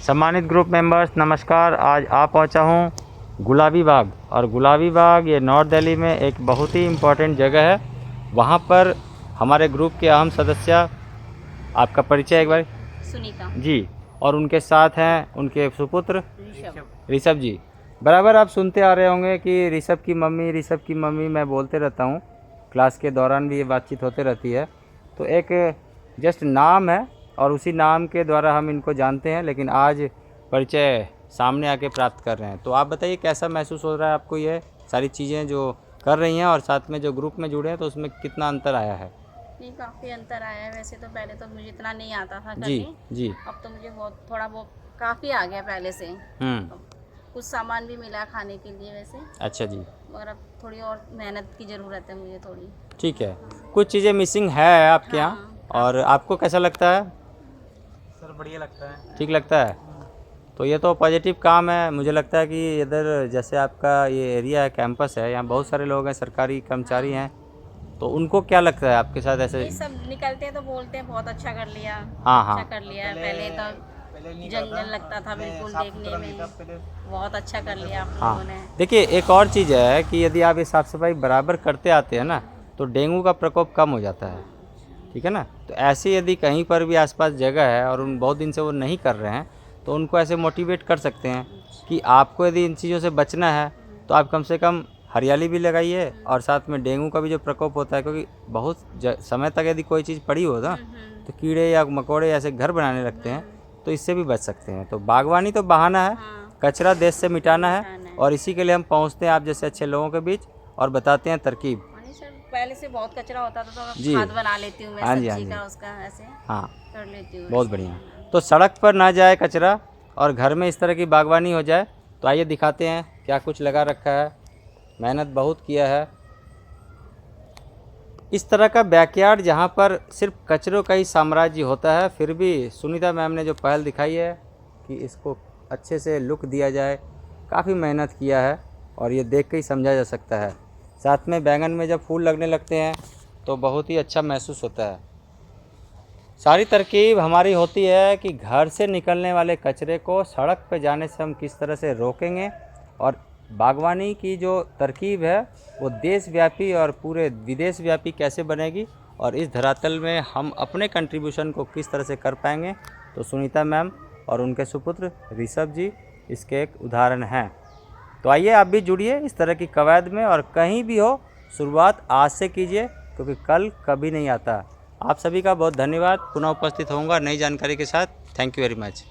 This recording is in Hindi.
सम्मानित ग्रुप मेंबर्स नमस्कार। आज आप पहुंचा हूं गुलाबी बाग, और गुलाबी बाग ये नॉर्थ दिल्ली में एक बहुत ही इम्पोर्टेंट जगह है। वहां पर हमारे ग्रुप के अहम सदस्य, आपका परिचय एक बार। सुनीता जी, और उनके साथ हैं उनके सुपुत्र ऋषभ जी। बराबर आप सुनते आ रहे होंगे कि ऋषभ की मम्मी मैं बोलते रहता हूँ, क्लास के दौरान भी ये बातचीत होते रहती है। तो एक जस्ट नाम है और उसी नाम के द्वारा हम इनको जानते हैं, लेकिन आज परिचय सामने आके प्राप्त कर रहे हैं। तो आप बताइए कैसा महसूस हो रहा है आपको, ये सारी चीज़ें जो कर रही हैं और साथ में जो ग्रुप में जुड़े हैं, तो उसमें कितना अंतर आया है? नहीं, काफ़ी अंतर आया है। वैसे तो पहले तो मुझे इतना नहीं आता था जी करने। जी। अब तो मुझे थोड़ा बहुत काफ़ी आ गया पहले से। अब कुछ सामान भी मिला खाने के लिए वैसे, अच्छा जी। मगर अब थोड़ी और मेहनत की ज़रूरत है मुझे थोड़ी। ठीक है, कुछ चीज़ें मिसिंग है आपके यहाँ। हाँ, और आपको कैसा लगता है? सर बढ़िया लगता है। ठीक लगता है। तो ये तो पॉजिटिव काम है। मुझे लगता है कि इधर जैसे आपका ये एरिया है, कैंपस है, यहाँ बहुत सारे लोग हैं, सरकारी कर्मचारी हैं, तो उनको क्या लगता है आपके साथ ऐसे? ये सब निकलते हैं तो बोलते हैं बहुत अच्छा कर लिया। हाँ हाँ। अच्छा कर लिया। पहले तो जंगल लगता था बिल्कुल देखने में। बहुत अच्छा कर लिया आप लोगों ने। हाँ, देखिए एक और चीज़ है कि यदि आप ये साफ़ सफाई बराबर करते आते हैं ना, तो डेंगू का प्रकोप कम हो जाता है। ठीक है ना? तो ऐसे यदि कहीं पर भी आसपास जगह है और उन बहुत दिन से वो नहीं कर रहे हैं, तो उनको ऐसे मोटिवेट कर सकते हैं कि आपको यदि इन चीज़ों से बचना है तो आप कम से कम हरियाली भी लगाइए, और साथ में डेंगू का भी जो प्रकोप होता है, क्योंकि बहुत समय तक यदि कोई चीज़ पड़ी हो ना, तो कीड़े या मकोड़े ऐसे घर बनाने लगते हैं, तो इससे भी बच सकते हैं। तो बागवानी तो बहाना है, कचरा देश से मिटाना है, और इसी के लिए हम पहुँचते हैं आप जैसे अच्छे लोगों के बीच और बताते हैं तरकीब। सर पहले से बहुत कचरा होता था तो जी। खाद बना लेती हूँ मैं। हाँ जी, हाँ सब्जी जी। का उसका ऐसे हाँ, कर लेती हूँ। बहुत बढ़िया। तो सड़क पर ना जाए कचरा और घर में इस तरह की बागवानी हो जाए। तो आइए दिखाते हैं क्या कुछ लगा रखा है। मेहनत बहुत किया है। इस तरह का बैकयार्ड जहाँ पर सिर्फ कचरों का ही साम्राज्य होता है, फिर भी सुनीता मैम ने जो पहल दिखाई है कि इसको अच्छे से लुक दिया जाए, काफ़ी मेहनत किया है और ये देख के ही समझा जा सकता है। साथ में बैंगन में जब फूल लगने लगते हैं तो बहुत ही अच्छा महसूस होता है। सारी तरकीब हमारी होती है कि घर से निकलने वाले कचरे को सड़क पर जाने से हम किस तरह से रोकेंगे, और बागवानी की जो तरकीब है वो देशव्यापी और पूरे विदेश व्यापी कैसे बनेगी, और इस धरातल में हम अपने कंट्रीब्यूशन को किस तरह से कर पाएंगे। तो सुनीता मैम और उनके सुपुत्र ऋषभ जी इसके एक उदाहरण हैं। तो आइए आप भी जुड़िए इस तरह की कवायद में, और कहीं भी हो शुरुआत आज से कीजिए, क्योंकि कल कभी नहीं आता। आप सभी का बहुत धन्यवाद। पुनः उपस्थित होऊंगा नई जानकारी के साथ। Thank you very much.